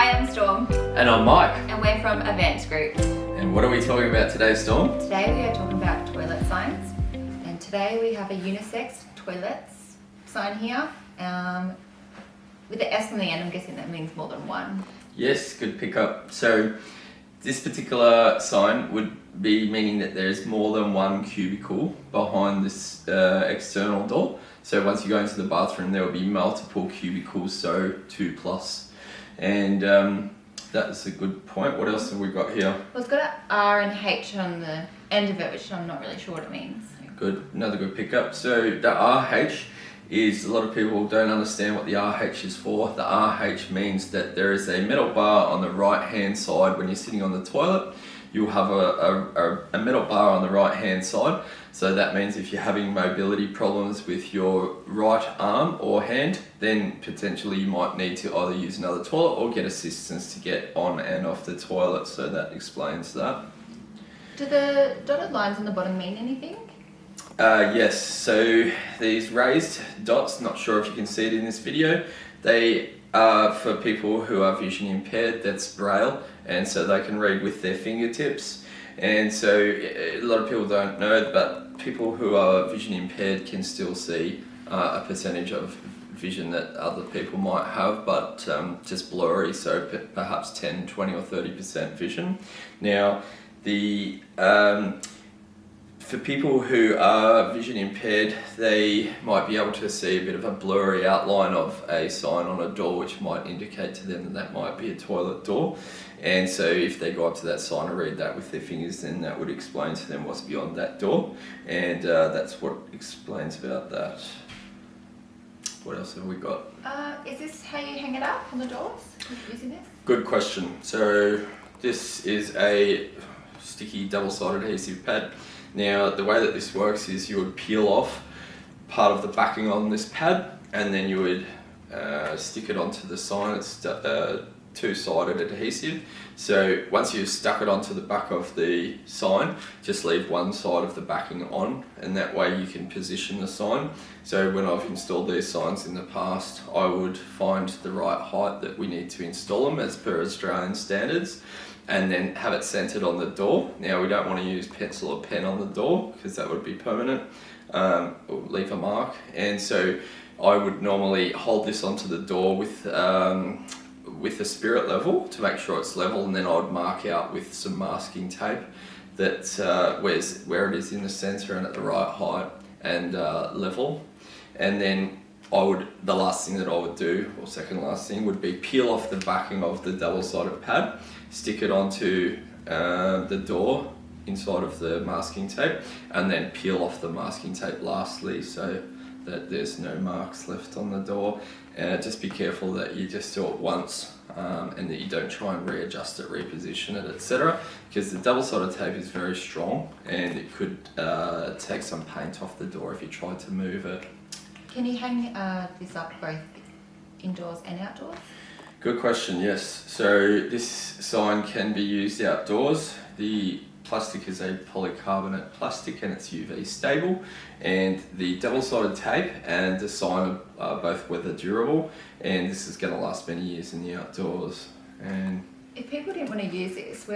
Hi, I'm Storm. And I'm Mike. And we're from Event Group. And what are we talking about today, Storm? Today we are talking about toilet signs. And today we have a unisex toilets sign here. With the S on the end, I'm guessing that means more than one. Yes, good pickup. So this particular sign would be meaning that there's more than one cubicle behind this external door. So once you go into the bathroom, there will be multiple cubicles, so 2+. And that's a good point. What else have we got here? Well, it's got an R and H on the end of it, which I'm not really sure what it means. Good, another good pickup. So the RH is, a lot of people don't understand what the RH is for. The RH means that there is a metal bar on the right hand side when you're sitting on the toilet. You'll have a metal bar on the right hand side. So that means if you're having mobility problems with your right arm or hand, then potentially you might need to either use another toilet or get assistance to get on and off the toilet. So that explains that. Do the dotted lines on the bottom mean anything? Yes, so these raised dots, not sure if you can see it in this video, they are for people who are vision impaired. That's Braille, and so they can read with their fingertips. And so a lot of people don't know, but people who are vision impaired can still see a percentage of vision that other people might have, but just blurry, so perhaps 10, 20 or 30% vision. Now, for people who are vision impaired, they might be able to see a bit of a blurry outline of a sign on a door, which might indicate to them that that might be a toilet door. And so if they go up to that sign and read that with their fingers, then that would explain to them what's beyond that door. And that's what explains about that. What else have we got? Is this how you hang it up on the doors? Using this? Good question. So this is a sticky double-sided adhesive pad. Now, the way that this works is you would peel off part of the backing on this pad, and then you would stick it onto the sign. It's two-sided adhesive. So once you've stuck it onto the back of the sign, just leave one side of the backing on, and that way you can position the sign. So when I've installed these signs in the past, I would find the right height that we need to install them as per Australian standards, and then have it centered on the door. Now, we don't want to use pencil or pen on the door because that would be permanent, or leave a mark. And so I would normally hold this onto the door with a spirit level to make sure it's level, and then I would mark out with some masking tape that where it is in the center and at the right height and level. And then the last thing that I would do, or second last thing, would be peel off the backing of the double-sided pad, stick it onto the door inside of the masking tape, and then peel off the masking tape lastly so that there's no marks left on the door. Just be careful that you just do it once and that you don't try and readjust it, reposition it, etc. Because the double-sided tape is very strong and it could take some paint off the door if you tried to move it. Can you hang this up both indoors and outdoors? Good question, yes. So this sign can be used outdoors. The plastic is a polycarbonate plastic and it's UV stable, and the double-sided tape and the sign are both weather durable, and this is going to last many years in the outdoors. And if people didn't want to use this,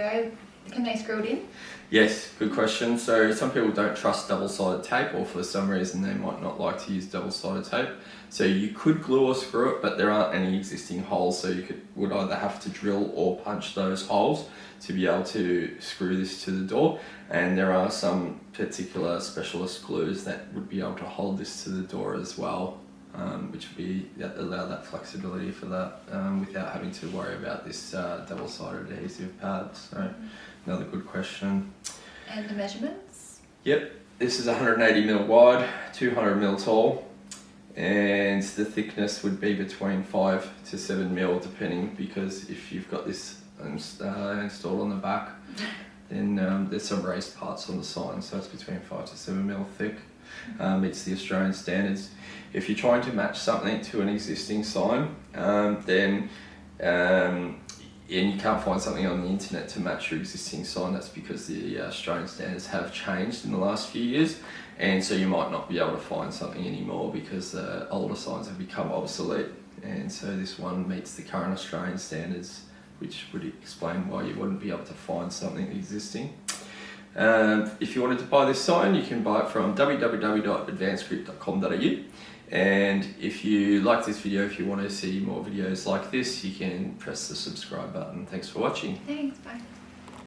can they screw it in? Yes, good question. So some people don't trust double-sided tape, or for some reason they might not like to use double-sided tape. So you could glue or screw it, but there aren't any existing holes, so you would either have to drill or punch those holes to be able to screw this to the door. And there are some particular specialist glues that would be able to hold this to the door as well, which would allow that flexibility for that without having to worry about this double-sided adhesive pad. So another good question. And the measurements? Yep, this is 180mm wide, 200mm tall, and the thickness would be between 5 to 7mm, depending, because if you've got this installed on the back, then there's some raised parts on the sign, so it's between 5 to 7mm thick. Meets the Australian standards. If you're trying to match something to an existing sign, then and you can't find something on the internet to match your existing sign, that's because the Australian standards have changed in the last few years, and so you might not be able to find something anymore because older signs have become obsolete, and so this one meets the current Australian standards which would explain why you wouldn't be able to find something existing. If you wanted to buy this sign, you can buy it from www.advancedgrip.com.au. And if you like this video, if you want to see more videos like this, you can press the subscribe button. Thanks for watching. Thanks, bye.